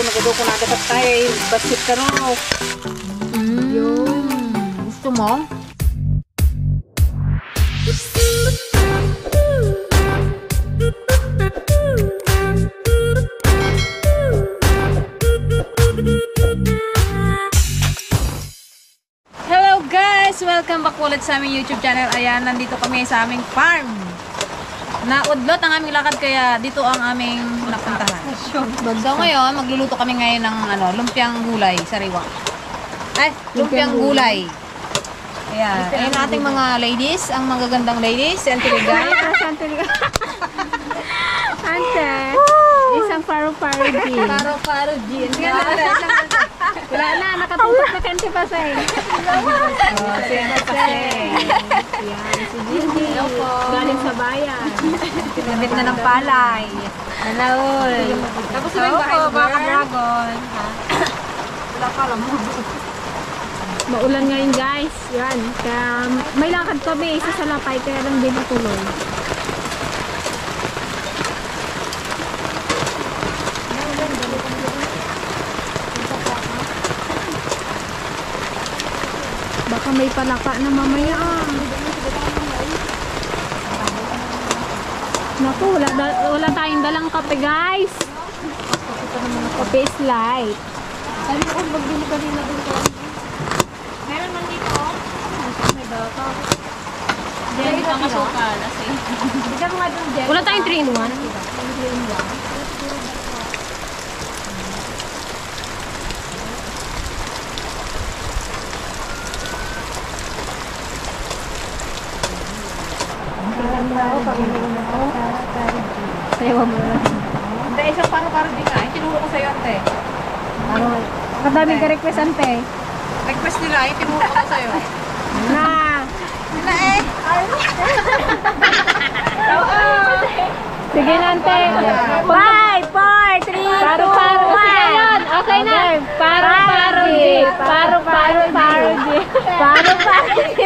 Nagado ko nagatat tayo. Basket ka no. Gusto mo? Hello guys! Welcome back ulit sa aming YouTube channel. Ayan, nandito kami sa aming farm. Naudlot ang aming lakad kaya dito ang aming napuntahan. So ngayon, magluluto kami ngayon ng lumpiang gulay, sariwa. Ay, lumpiang gulay. Ayan, ayun ang ating mga ladies, ang magagandang ladies, si Auntie Ligay. Ante, isang paro-paro G. Paro-paro G. Wala na, nakatutok na kanti pa sa Si Auntie Pasay. Yan, si Gigi. Galing sa bayan. Pinabit na ng palay. Nanaol. Tapos na yung bahay baka dragon. Wala pa lang mo. Maulan ngayon guys. Yan. Kaya may lakad kami isa sa lapay kaya lang din natuloy. Baka may palaka na mamaya. Naku, wala tayong dalang kape guys. Kape is light. Sabi ko, magbili ka rin na dito. Meron man dito. May baka. Diyan dito ang kasukal. Bigyan mo nga doon, Jen. Wala tayong 3-in-1. Sayaw mo na. Hindi, isang paro-paro din nga. Tinuro ko sa'yo, ante. Kadaming ka-request ante. Request nila, tinuro ko sa'yo. Na! Wala eh. Sige na ante. 5, 4, 3, Paro-paro. Sige yun. Okay na. Paro-paro G. Paro-paro G. Paro-paro G.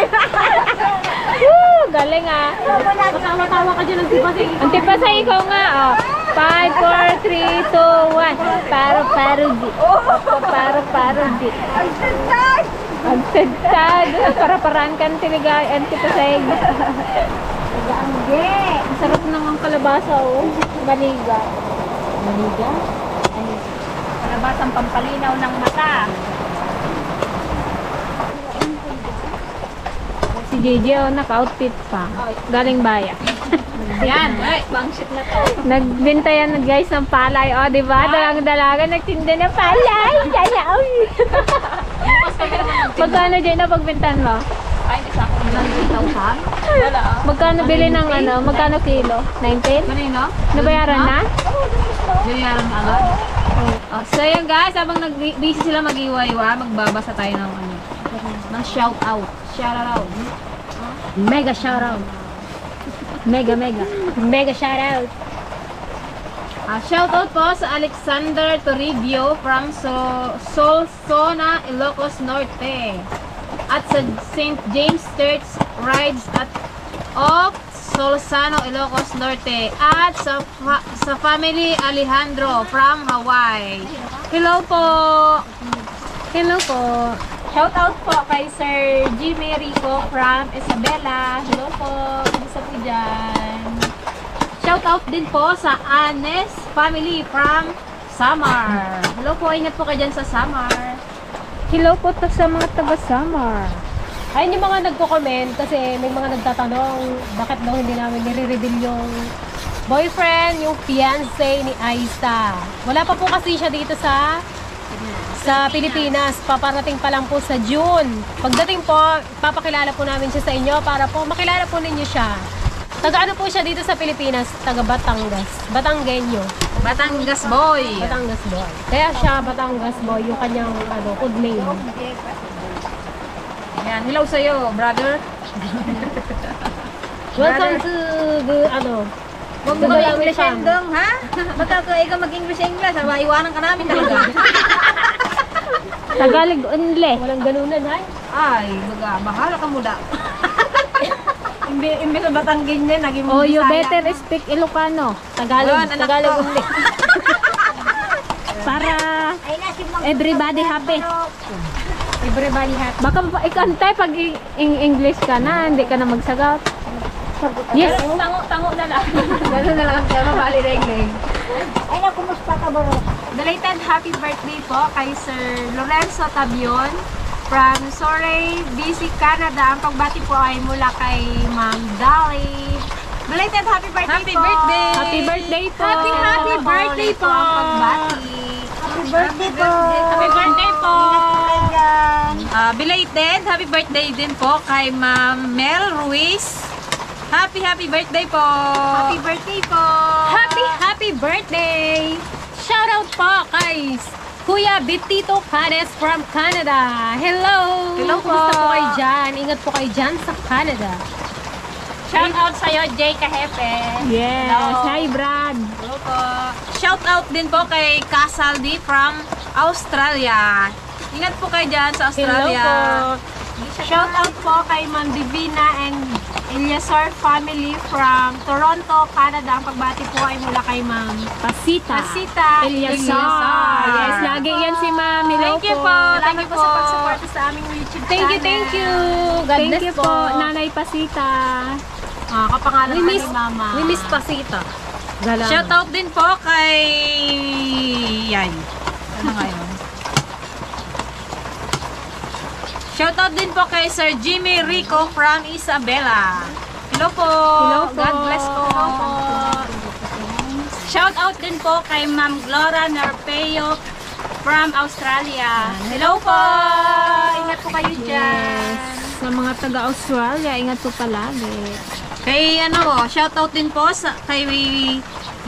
Galing ah. Matawa-tawa ka dyan ng tipasay. Ang tipasay ikaw nga. 5, 4, 3, 2, 1. Paro-paro G. Paro-paro G. Ang sad. Para-paraan ka ng tiligay. Ang tipasay. Ang sarap ng kalabasa oh. Maniga. Maniga? Kalabasang pampalinaw ng mata. Si JJ oh, naka-outfit pa. Galing bayan. Yan, ay, bangshit na to. Nagbenta yan guys ng palay. O, di ba? Dalang-dalaga nagtinda ng palay. Sana all. Magkano dyan na pagbintan mo? Ay, isa ko lang 3,000. Wala. Magkano bili ng magkano kilo? 19? Kanino? Nabayaran na? Bayaran na agad. So yun guys, habang busy sila mag-iwa-iwa, magbabasa tayo ng ng shout out. Shout out. Mega shout out. Mega shout out. Shout out po sa Alexander Toribio from Solsona, Ilocos Norte. At sa St. James Church Rides of Solsano, Ilocos Norte. At sa family Alejandro from Hawaii. Hello po. Hello po. Shout out po kay Sir Jimmy Rico from Isabela. Hello po. Kumusta po dyan? Shout out din po sa Anes family from Samar. Hello po. Ingat po kayo dyan sa Samar. Hello po sa mga taga-Samar. Ayun yung mga nagko-comment kasi may mga nagtatanong bakit daw hindi namin nire-reveal yung boyfriend, yung fiancé ni Aista. Wala pa po kasi siya dito sa Pilipinas. Paparating pa lang po sa June. Pagdating po, papakilala po namin siya sa inyo para po makilala po ninyo siya. Taga-ano po siya dito sa Pilipinas? Taga Batangas. Batanggenyo. Batangas boy. Batangas boy. Kaya siya Batangas boy, yung kanyang code name. Yan. Hello sa'yo, brother. Welcome to the Huwag mo mag-English dong, ha? Baka ikaw mag-English, iwanan ka namin talaga. Tagalog only. Walang ganunan, hay. Ay, bahala ka muna. Imbes na Batanggin na, naging Oh, you Bisaya. better speak Ilocano. Tagalog. Yun, anak Tagalog ko. ulit. Para everybody happy. Everybody happy. Baka ikantay pag English ka na, hindi ka na magsagot. Yes. Tango na lang. Gano'n na lang siya, mabali na yung Ay na, kumusta ka ba? Belated happy birthday po kay Sir Lorenzo Tabion from Surrey, BC, Canada. Ang pagbati po ay mula kay Ma'am Dolly. Belated happy birthday Happy po! birthday! Happy birthday po. Happy birthday po! Ang pagbati. Happy birthday po! Happy birthday po! Belated, happy birthday din po kay Ma'am Mel Ruiz. Happy birthday po! Happy birthday po! Happy birthday! Shout out po kay Kuya Bitito Panes from Canada. Hello! Hello po. Kumusta po kayo dyan? Ingat po kayo dyan sa Canada. Shout out sa'yo, Jay Kahepe. Yes! Hello. Hi, Brad! Hello po. Shout out din po kay Casaldi from Australia. Ingat po kayo dyan sa Australia. Hello po! Shout out po kay Ma'am Divina and Eliasor family from Toronto, Canada. Ang pagbati po ay mula kay Ma'am Pasita! Pasita Eliasar! Yes, lagi yan si Ma'am. Hello Thank you po. Salamat Thank you po po. sa pag-support sa aming YouTube Thank you, channel. thank you! God Thank bless you po, po. Nanay Pasita. Kapangalan We ka miss, ni Mama. we miss Pasita. Galang. Shout out din po kay Yay. Ano ngayon? Shout out din po kay Sir Jimmy Rico from Isabela. Hello po. Hello po. God bless po. Hello po. Shout out din po kay Ma'am Glora Narpeo from Australia. Hello po! Ingat po kayo dyan. Sa mga taga-Australia, ingat po palagi. Kay shout out din po sa kay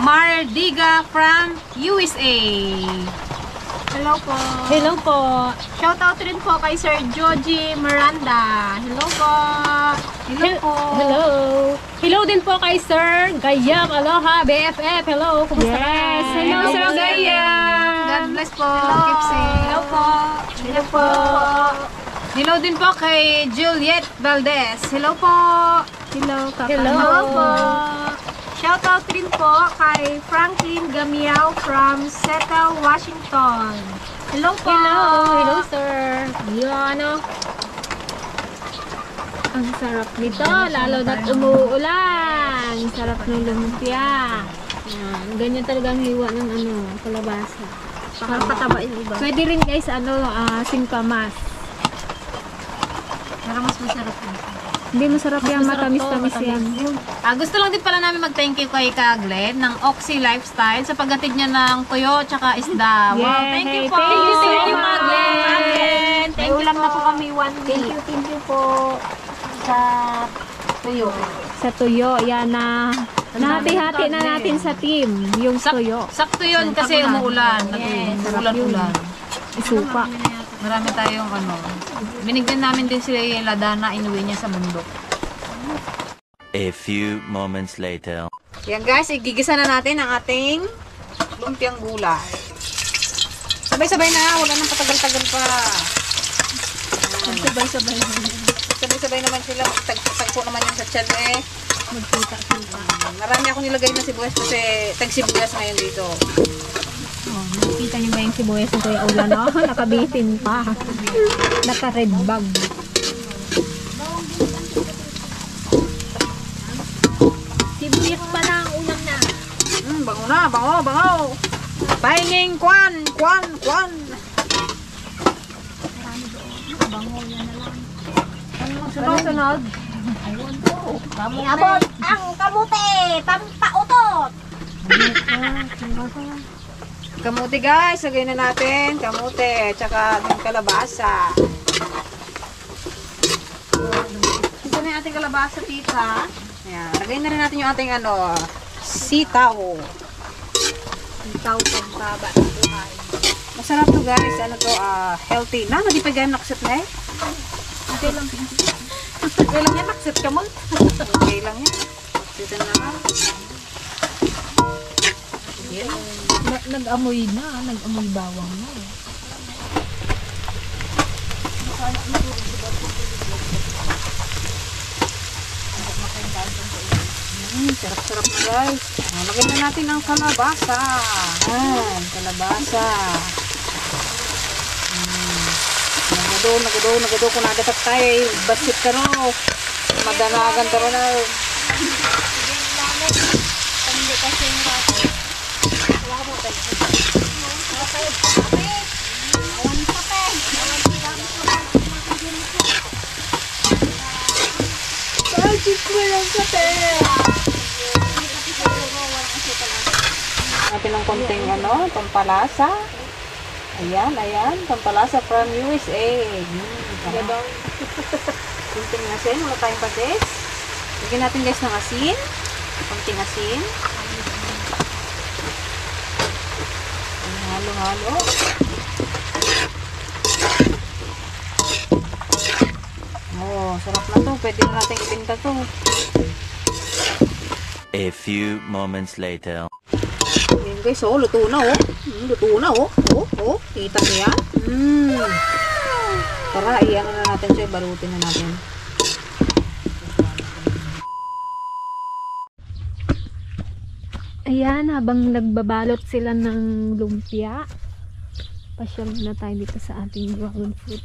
Mar Diga from USA. Hello po. Hello po. Shout out rin po kay Sir Joji Miranda. Hello po. Hello po. Hello. Hello din po kay Sir Gayam. Aloha, BFF. Hello. Kumusta ka? Yes. Hello, Sir Gayam. God bless po. Keep safe. Hello po. Hello po. Hello din po kay Juliet Valdez. Hello po. Hello, Kaka. Hello po. Shout out rin po kay Franklin Gamiao from Seattle, Washington. Hello po. Hello. Hello, sir. Yan, Ang sarap nito, lalo na't umuulan. Sarap ng lumpia. Yan. Ganyan talaga ang hiwa ng kalabasa. Parang pataba yung iba. Pwede rin guys, singkamas. Parang mas masarap yun. Hindi masarap yan, masarap matamis-tamis to, yan. Gusto lang din pala namin mag-thank you kay Kaglen ng Oxy Lifestyle sa paghatid niya ng tuyo tsaka isda. Wow, Yay! thank you po. Thank you so Thank you, much. Kaglen. May ulam na po kami one day. Thank you po sa tuyo. Sa tuyo, yan na. Nahati-hati na natin sa team, yung tuyo. Sakto yun kasi umuulan. Ulan-ulan. Isupa. Marami tayong Binigyan namin din sila yung ladana, inuwi niya sa bundok. A few moments later. Yan guys, igigisa na natin ang ating lumpiang gulay. Sabay-sabay na, wala nang patagal-tagal pa. Sabay-sabay. Sabay-sabay naman sila, tagpo naman yung sa tiyan eh. Magkita-kita. Marami ako nilagay na sibuyas kasi tag-sibuyas ngayon dito. Nakita niyo ba yung sibuyas ng Kuya Ulan? Nakabitin pa. Naka-red bag. Sibuyas pa lang, ulam na. Bango na, bango. Pahinging kwan. Sunod. Iabot ang kamuti! Pampautot! Kamuti guys, lagay na natin. Kamuti, tsaka yung kalabasa. Ito na yung ating kalabasa, tita. Ayan, lagay na rin natin yung ating sitaw. Ikaw pagbaba ng buhay. Masarap to guys, healthy. Di pa ganyan naksit na eh. Okay lang. Okay lang yan, naksit ka mo. Okay lang yan. Naksitan naman. Nag-amoy na. Nag-amoy bawang na. Sarap-sarap na guys. Lagyan na natin ng kalabasa. Kalabasa. Nagado kung nadapat tayo. Basit ka no. Madanagan ka na. Hindi kasi yung rato. Wala ka mo tayo. Awan pa pa. Bakit ko lang sa Natin ng konting pampalasa. Ayan, pampalasa from USA. Konting asin, wala tayong patis. Lagyan natin guys ng asin. Konting asin. Halo-halo. Sarap na to. Pwede na natin ibinta to. A few moments later. Ayan guys, luto na Luto na Kita niyo yan? Tara, iyan na natin siya. Barutin na natin. Ayan, habang nagbabalot sila ng lumpia, pasyal na tayo dito sa ating dragon fruit.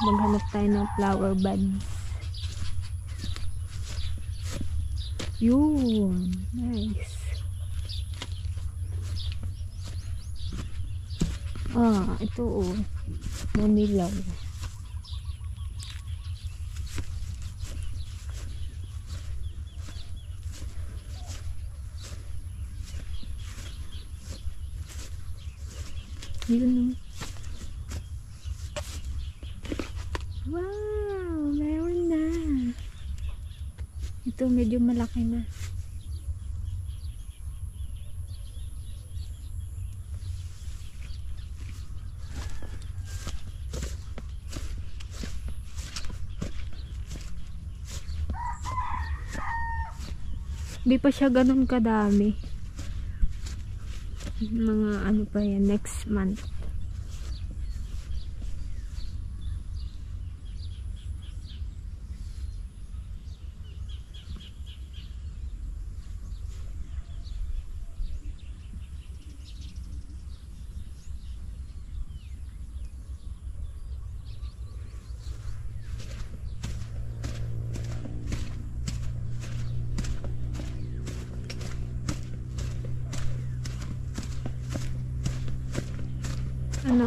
Maghanap tayo ng flower buds. Yun, nice. Ito manilaw. Yun. Wow, meron na. Ito medyo malaki na. Di pa siya ganun kadami. Mga pa yan, next month.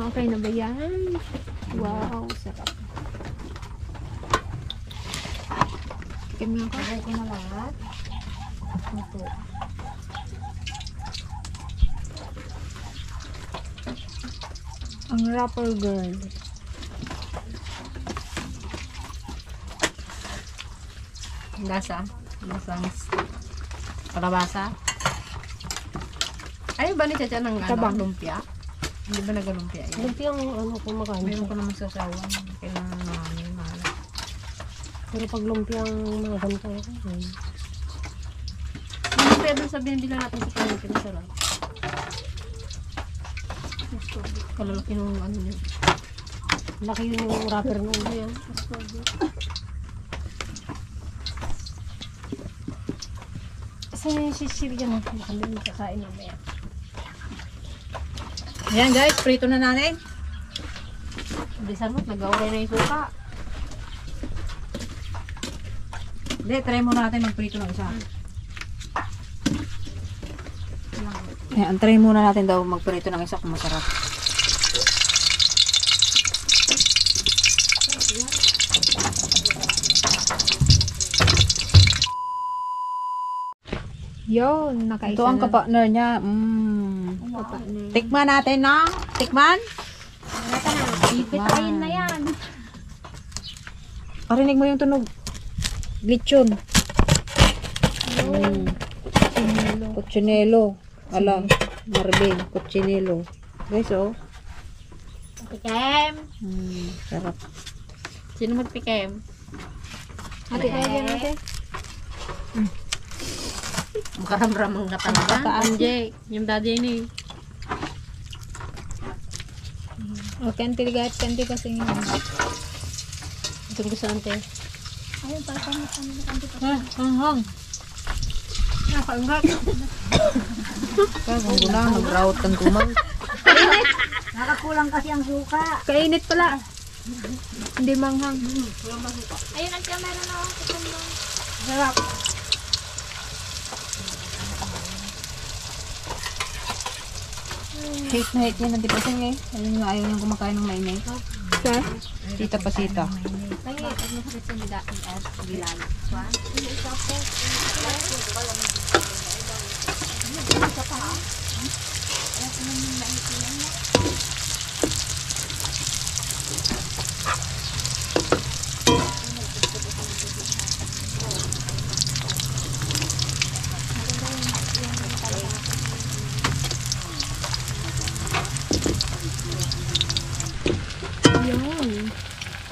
Okay na ba yan? Wow, sarap. Kami ako. Kagay ko na lahat. Ito. Ang rapper girl. Lasa. Lasang kalabasa. Ayaw ba ni Chacha ng lumpia? Hindi ba nagalumpia yan? Lumpia ang kumakain. Mayroon ko naman sa sawan. Kailangan namin mahal. Pero pag lumpia ang mga ganito. Lumpia doon sa binibila natin sa Pilipinas. Masarap. Kalalaki nung niya. Laki yun yung wrapper nung yan. Saan yung sisir yan? Kami yung kakain namin. Ayan guys, prito na natin. Bilisan mo, nag-auray na yung suka. Hindi, try muna natin magprito ng isa. Ayan, try muna natin daw magprito ng isa kung masarap. Yun, nakaisa Ito ang na. kapartner niya. Tikman natin na. Tikman? Pitayin na yan. Parinig mo yung tunog. Lechon. Cochinelo. Ala, Marvin. Cochinelo. Guys, Pikem. Sarap. Sino magpikem? Ate, kaya natin. Makaramramang katanga. Anjay, yung daddy ini. Okay, kanti kasi yun. Ito ko sa ante. Hang. Nakaangat. Kaya kung guna, nag-route kang kumal. Nakakulang kasi ang suka. Kainit pala. Hindi manghang. Ayun ang camera na ako. Sarap. Hate na hate yan ang tipasing eh. Alam nyo, ayaw niyang kumakain ng mainit. Sa? Sita pa sita.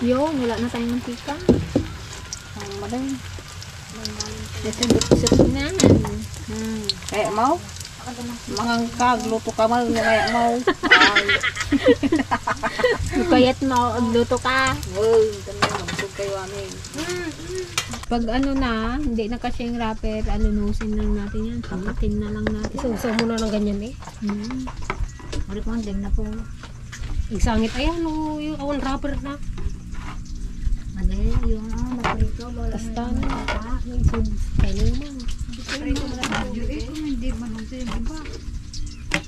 Yung, wala na tayong mantika. Ang madami. Nasabot-sabot na. Kaya mau? Mangangkag, luto ka mal, kaya mau. Kayat mo, agluto ka. Uy, tanong, magsug kayo amin. Pag ano na, hindi na kasi yung wrapper, alunusin lang natin yan. Papakin na lang natin. Isusaw mo na ng ganyan eh. Wala ko din na po. Igsangit, ayan o, yung awan wrapper na. Mali, yung maprito. Basta na. Kaya naman.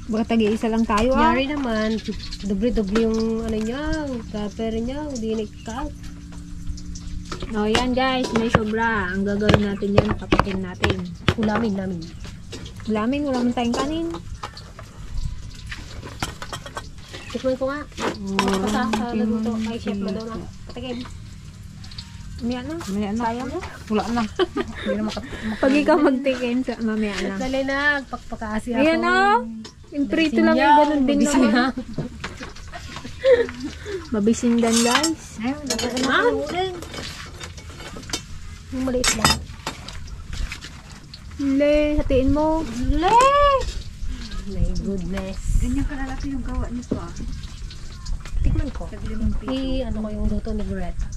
Baka tagi-isa lang tayo Yari naman, doble-doble yung ano niya, wrapper niya, hindi nagka. O yan guys, may sobra. Ang gagawin natin yan, papakin natin. Ulamin namin. Ulamin, wala man tayong kanin. Tikman ko nga. Basta sa naluto kay Chef Madonna. Patikim. Mamaya na. Mamaya na. Sayang na. Wala na. Hindi na Pag ikaw magtikin, sa mamaya na. Dali na, pakpakasi ako. Ayan o. Yung prito lang yung ganun din naman. Mabising dan guys. Yung maliit lang. Le, hatiin mo. Le! My goodness. Ganyan kalalaki yung gawa nito ah. Tikman ko. Ano ko yung luto ni Greta.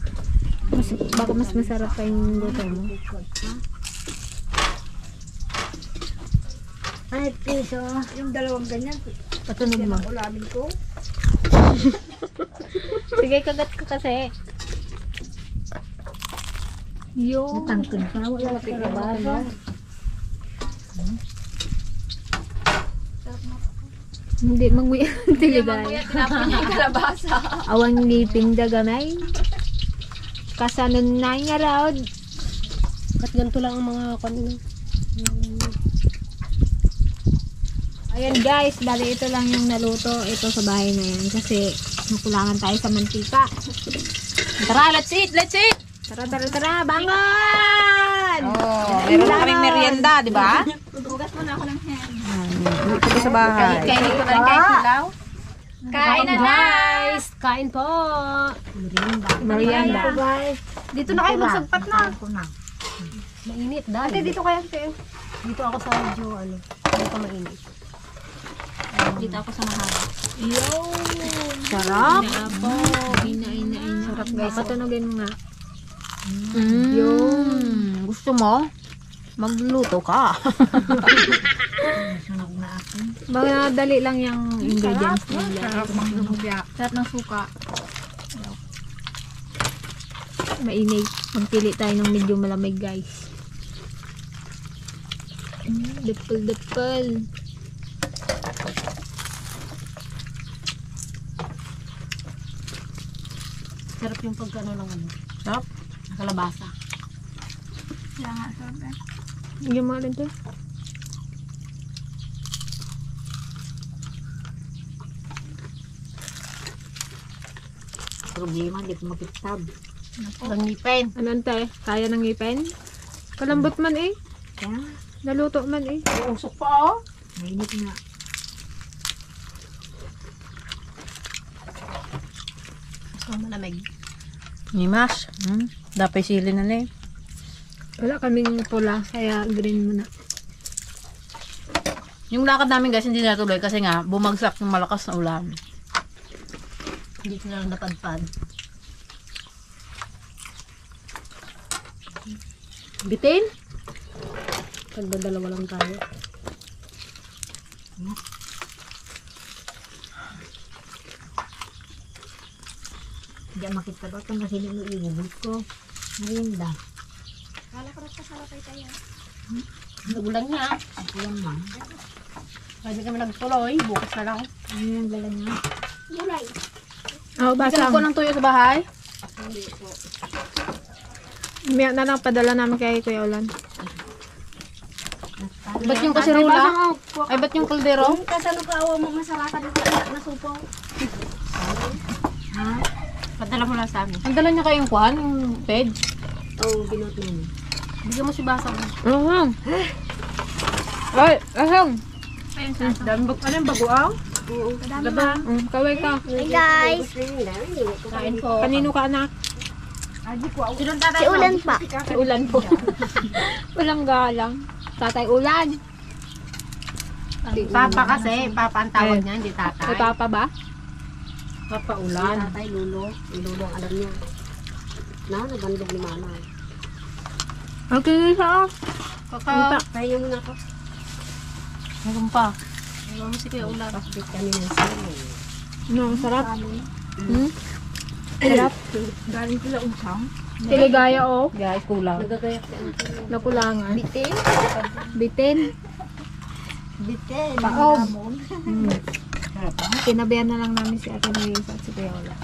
Baka mas masarap pa yung luto mo. Ay, piso. Yung dalawang ganyan, Patunog mo. ulamin ko. Sige, kagat ka kasi. Yung. Natangkod ka. Wala ka kalabasa. Hindi manguya ang tiligay. Tinapon niya yung kalabasa. Awan ngipin dagamay. Kasanon na nga raw. Ba't ganito lang ang mga kanina? Ayan guys, bali ito lang yung naluto. Ito sa bahay na yan. Kasi nakulangan tayo sa mantika. Tara, let's eat, let's eat! Tara, tara, tara. Bangon! Oh, meron na kaming merienda, di ba? Bugas muna ako ng hand. Ito sa bahay. Kainin ko na rin kahit hilaw. Kain na Guys, kain po. Merienda. Dito na kayo magsagpat na. Mainit dahil. Dito kayo, Teo. Dito ako sa medyo ano. Hindi pa mainit. Dito ako sa mahaba. Sarap. Ina. Sarap guys. Patunogin mo nga. Yung gusto mo? Magluto ka. Baka dali lang yung ingredients nila. Sarap ng suka. Mainit. Magpili tayo ng medyo malamig guys. Dipple. Sarap yung pagkano ng ano. Sarap. Kalabasa. Yung mga rin to. Problema, hindi ko makitab. Ang ngipin. Ano ante? Kaya ng ngipin? Kalambot man eh. Naluto man eh. Usok pa oh. Mainit na. So, malamig. Nimas. Dapay sili na na eh. Wala kaming pula, kaya green muna. Yung lakad namin guys, hindi natuloy kasi nga bumagsak yung malakas na ulan. Hindi ko na lang napadpad. Bitin? Pagdadalawa lang tayo. Hindi makita ba kung kasi nung iubod ko. Merinda. Nagulan niya. Ayan man. Pwede kami nagtuloy. Bukas na lang. Ano yung dala niya? Oh, basa ko ng tuyo sa bahay. Miyak na lang padala namin kay Kuya Ulan. Ba't yung kasirula? Ay, ba't yung kaldero? Kasalo ka awa mo masarakan na supo. Padala mo lang sa amin. Ang dala niya kayong kuhan, yung veg. Oo, binot mo. Bigyan mo si Basang. Ahang. Ay, ahang. Ano yung bagoang? Kaway ka. Hey guys! Kain ko. Kanino ka, anak? Si Ulan pa. Si Ulan po. Walang galang. Tatay Ulan. Papa kasi. Papa ang tawag niya, hindi tatay. Kay Papa ba? Papa Ulan. Tatay, Lulo. Si Lulo ang alam niya. Nabandog ni Mama. Okay, siya. Kaya mo na ako. Meron pa. Meron mo si Kuya Ulan. Pasbit kami ng sili. No, sarap. Sarap. Galing sila unsang. Tiligaya, oh. Guys, kulang. Nagagayak si Auntie. Nakulangan. Bitin? Bitin. Bitin. Paob. Tinabihan na lang namin si Ate Luisa at si Kuya Ulan.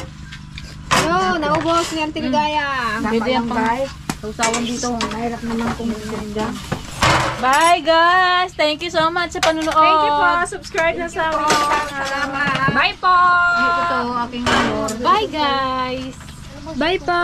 Yo, naubos niyan tiligaya. Pwede yan pang sausawan dito. Mahirap naman kung tiligaya. Bye guys! Thank you so much sa panunood. Thank you po. Subscribe na sa amin. Salamat. Bye po! Ito aking number. Bye guys! Bye pa!